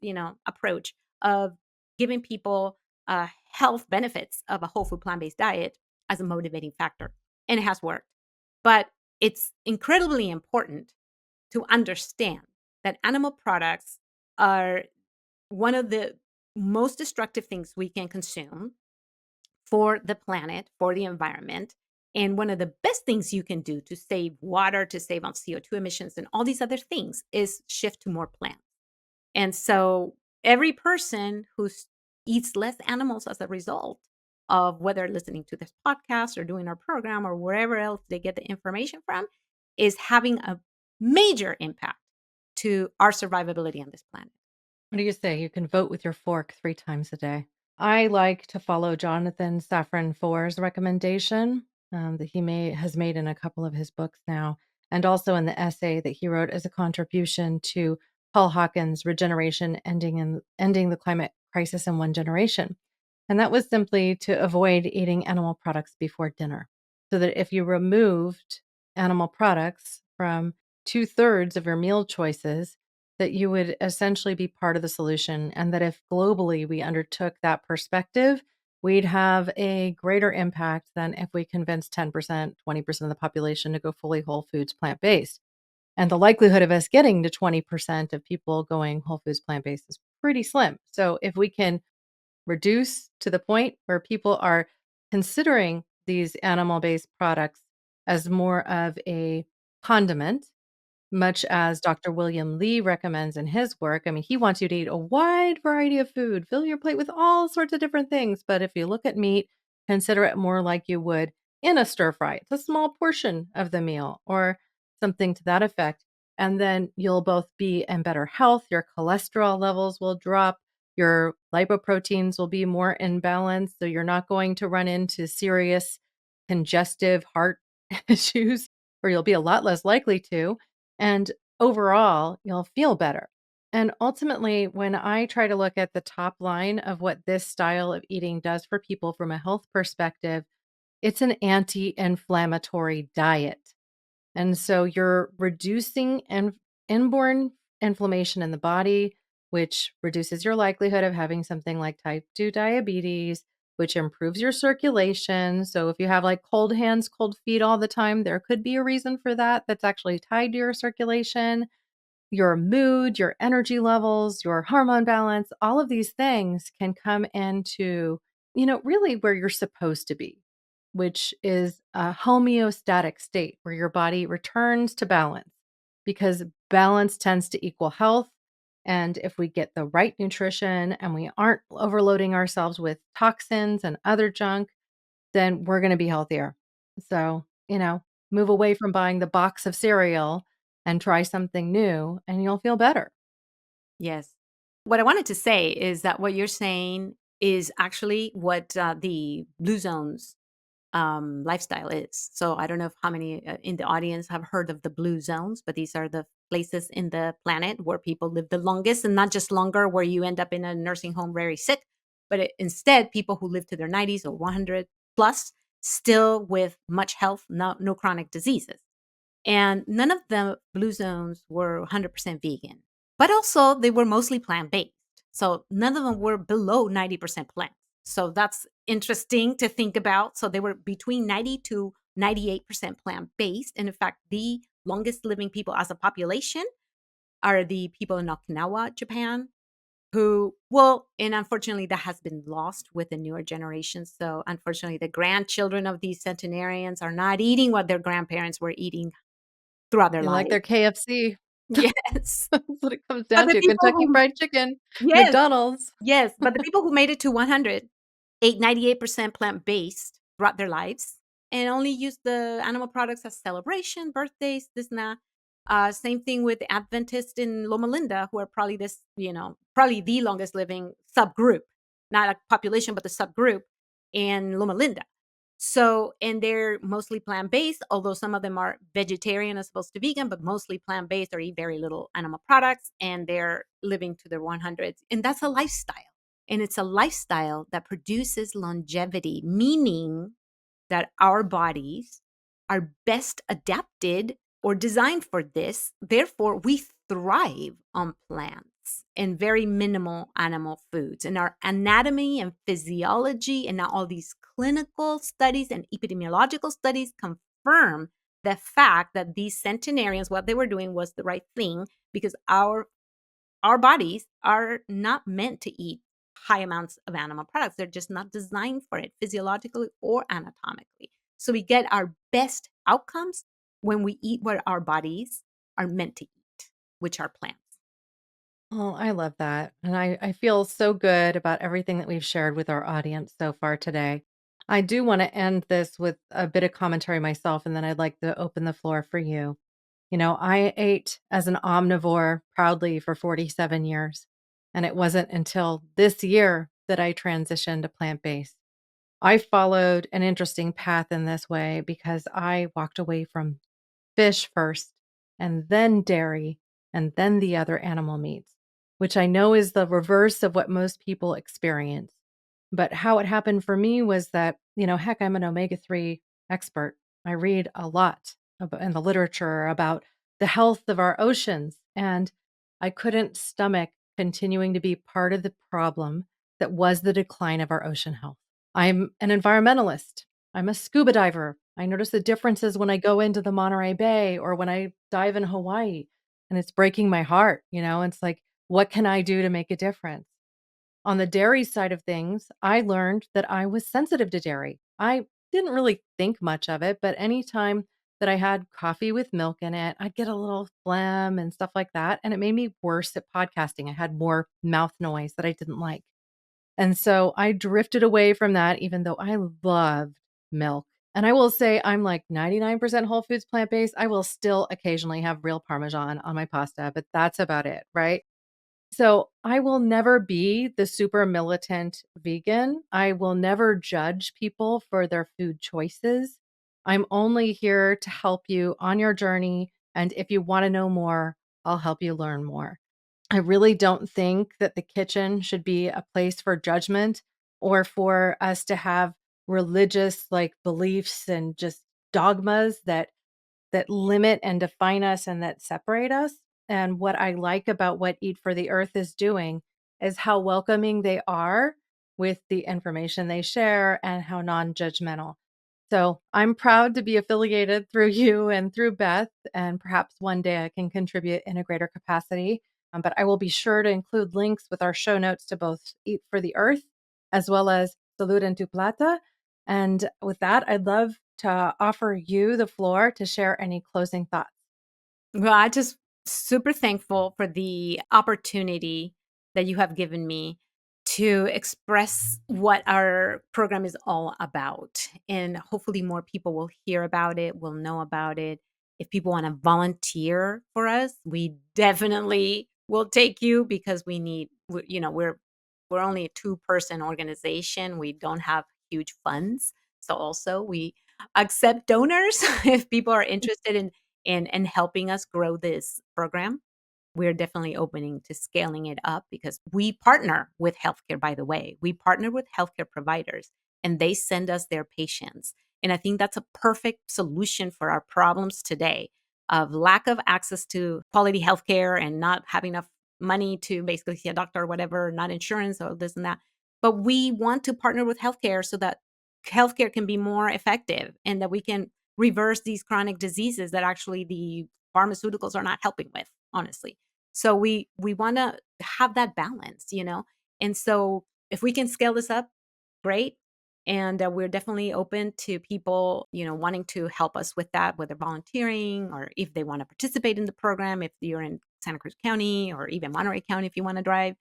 approach of giving people health benefits of a whole food plant-based diet as a motivating factor. And it has worked. But it's incredibly important to understand that animal products are one of the most destructive things we can consume for the planet, for the environment. And one of the best things you can do to save water, to save on CO2 emissions, and all these other things is shift to more plants. And so every person who eats less animals as a result of whether listening to this podcast or doing our program or wherever else they get the information from is having a major impact to our survivability on this planet. What do you say? You can vote with your fork 3 times a day. I like to follow Jonathan Safran Foer's recommendation that has made in a couple of his books now, and also in the essay that he wrote as a contribution to Paul Hawkins' Regeneration Ending the Climate Crisis in One Generation. And that was simply to avoid eating animal products before dinner. So that if you removed animal products from 2/3 of your meal choices, that you would essentially be part of the solution. And that if globally we undertook that perspective, we'd have a greater impact than if we convinced 10%, 20% of the population to go fully whole foods plant based. And the likelihood of us getting to 20% of people going whole foods plant based is pretty slim. So if we can reduce to the point where people are considering these animal based products as more of a condiment, much as Dr. William Lee recommends in his work. I mean, he wants you to eat a wide variety of food, fill your plate with all sorts of different things. But if you look at meat, consider it more like you would in a stir fry. It's a small portion of the meal or something to that effect. And then you'll both be in better health. Your cholesterol levels will drop. Your lipoproteins will be more in balance. So you're not going to run into serious congestive heart issues, or you'll be a lot less likely to. And overall, you'll feel better. And ultimately, when I try to look at the top line of what this style of eating does for people from a health perspective, it's an anti inflammatory diet. And so you're reducing inborn inflammation in the body, which reduces your likelihood of having something like type 2 diabetes, which improves your circulation. So if you have like cold hands, cold feet all the time, there could be a reason for that that's actually tied to your circulation, your mood, your energy levels, your hormone balance. All of these things can come into, really where you're supposed to be, which is a homeostatic state where your body returns to balance, because balance tends to equal health. And if we get the right nutrition and we aren't overloading ourselves with toxins and other junk, then we're going to be healthier. So, move away from buying the box of cereal and try something new and you'll feel better. Yes. What I wanted to say is that what you're saying is actually what the Blue Zones lifestyle is. So I don't know if how many in the audience have heard of the Blue Zones, but these are the places in the planet where people live the longest, and not just longer where you end up in a nursing home very sick, but instead people who live to their 90s or 100 plus, still with much health, no chronic diseases. And none of the Blue Zones were 100% vegan, but also they were mostly plant based. So none of them were below 90% plants. So that's interesting to think about. So they were between 90 to 98% plant based. And in fact, the longest living people as a population are the people in Okinawa, Japan, who, well, and unfortunately, that has been lost with the newer generations. So unfortunately, the grandchildren of these centenarians are not eating what their grandparents were eating throughout their You like lives. their KFC. Yes. That's what it comes But down the to. people Kentucky who Fried Chicken, yes, McDonald's. yes, but the people who made it to 100 ate 98% plant-based throughout their lives and only used the animal products as celebration, birthdays, this and that. Same thing with the Adventists in Loma Linda, who are probably probably the longest living subgroup, not a population, but the subgroup in Loma Linda. So, and they're mostly plant based, although some of them are vegetarian as opposed to vegan, but mostly plant based or eat very little animal products, and they're living to their 100s. And that's a lifestyle. And it's a lifestyle that produces longevity, meaning that our bodies are best adapted or designed for this. Therefore, we thrive on plants and very minimal animal foods. And our anatomy and physiology, and now all these clinical studies and epidemiological studies confirm the fact that these centenarians, what they were doing was the right thing, because our bodies are not meant to eat high amounts of animal products. They're just not designed for it physiologically or anatomically. So we get our best outcomes when we eat what our bodies are meant to eat, which are plants. Oh, I love that. And I feel so good about everything that we've shared with our audience so far today. I do want to end this with a bit of commentary myself, and then I'd like to open the floor for you. I ate as an omnivore proudly for 47 years, and it wasn't until this year that I transitioned to plant based. I followed an interesting path in this way because I walked away from fish first, and then dairy, and then the other animal meats, which I know is the reverse of what most people experience. But how it happened for me was that, heck, I'm an omega-3 expert. I read a lot in the literature about the health of our oceans, and I couldn't stomach continuing to be part of the problem that was the decline of our ocean health. I'm an environmentalist. I'm a scuba diver. I notice the differences when I go into the Monterey Bay or when I dive in Hawaii, and it's breaking my heart. It's like, what can I do to make a difference? On the dairy side of things, I learned that I was sensitive to dairy. I didn't really think much of it, but anytime that I had coffee with milk in it, I'd get a little phlegm and stuff like that. And it made me worse at podcasting. I had more mouth noise that I didn't like. And so I drifted away from that, even though I loved milk. And I will say I'm like 99% whole foods plant based. I will still occasionally have real Parmesan on my pasta, but that's about it. Right. So I will never be the super militant vegan. I will never judge people for their food choices. I'm only here to help you on your journey. And if you want to know more, I'll help you learn more. I really don't think that the kitchen should be a place for judgment or for us to have religious beliefs and just dogmas that limit and define us and that separate us. And what I like about what Eat for the Earth is doing is how welcoming they are with the information they share and how non-judgmental. So I'm proud to be affiliated through you and through Beth, and perhaps one day I can contribute in a greater capacity. But I will be sure to include links with our show notes to both Eat for the Earth as well as Salud en tu Plata. And with that, I'd love to offer you the floor to share any closing thoughts. Well, I just super thankful for the opportunity that you have given me to express what our program is all about. And hopefully more people will hear about it, will know about it. If people want to volunteer for us, we definitely will take you, because we need, we're only a two-person organization. We don't have huge funds. So also we accept donors if people are interested in helping us grow this program. We're definitely opening to scaling it up, because we partner with healthcare, by the way. We partner with healthcare providers, and they send us their patients. And I think that's a perfect solution for our problems today of lack of access to quality healthcare and not having enough money to basically see a doctor or whatever, not insurance or this and that. But we want to partner with healthcare so that healthcare can be more effective and that we can reverse these chronic diseases that actually the pharmaceuticals are not helping with, honestly. So we want to have that balance, And so if we can scale this up, great. And we're definitely open to people, wanting to help us with that, whether volunteering or if they want to participate in the program. If you're in Santa Cruz County or even Monterey County, if you want to drive,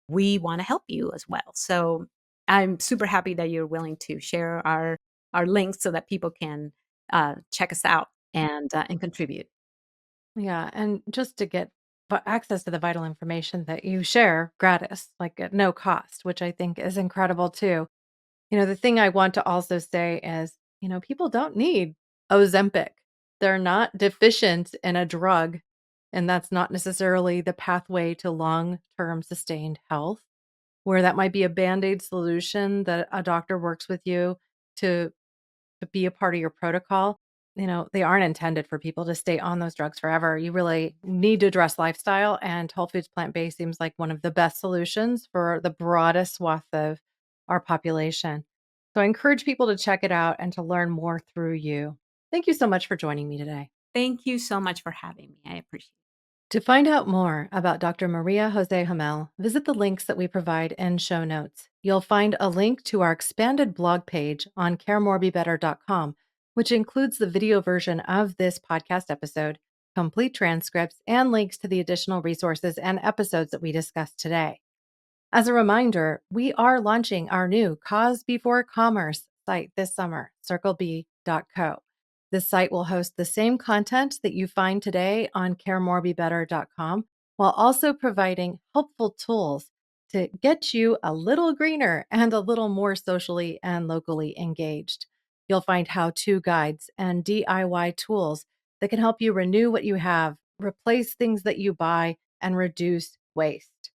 we want to help you as well. So I'm super happy that you're willing to share our links so that people can check us out and contribute. Yeah. And just to get access to the vital information that you share gratis, like at no cost, which I think is incredible too. The thing I want to also say is, people don't need Ozempic. They're not deficient in a drug, and that's not necessarily the pathway to long-term sustained health, where that might be a band-aid solution that a doctor works with you to be a part of your protocol. they aren't intended for people to stay on those drugs forever. You really need to address lifestyle, and whole foods plant-based seems like one of the best solutions for the broadest swath of our population. So I encourage people to check it out and to learn more through you. Thank you so much for joining me today. Thank you so much for having me. I appreciate it. To find out more about Dr. María José Hummel, visit the links that we provide in show notes. You'll find a link to our expanded blog page on caremorebebetter.com, which includes the video version of this podcast episode, complete transcripts, and links to the additional resources and episodes that we discussed today. As a reminder, we are launching our new Cause Before Commerce site this summer, circleb.co. This site will host the same content that you find today on caremorebebetter.com, while also providing helpful tools to get you a little greener and a little more socially and locally engaged. You'll find how-to guides and DIY tools that can help you renew what you have, replace things that you buy, and reduce waste.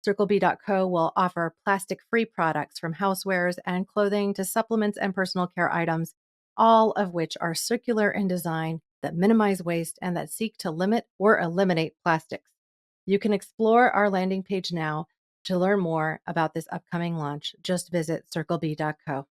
CircleB.co will offer plastic-free products from housewares and clothing to supplements and personal care items, all of which are circular in design, that minimize waste, and that seek to limit or eliminate plastics. You can explore our landing page now to learn more about this upcoming launch. Just visit circleb.co.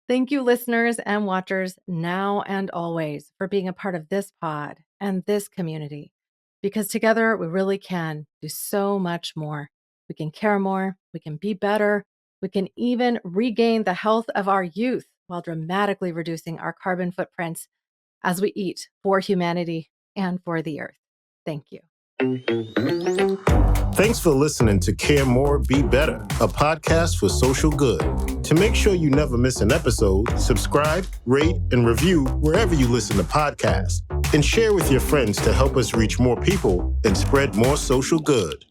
Thank you, listeners and watchers, now and always, for being a part of this pod and this community, because together we really can do so much more. We can care more, we can be better, we can even regain the health of our youth while dramatically reducing our carbon footprints as we eat for humanity and for the earth. Thank you. Thanks for listening to Care More, Be Better, a podcast for social good. To make sure you never miss an episode, subscribe, rate, and review wherever you listen to podcasts, and share with your friends to help us reach more people and spread more social good.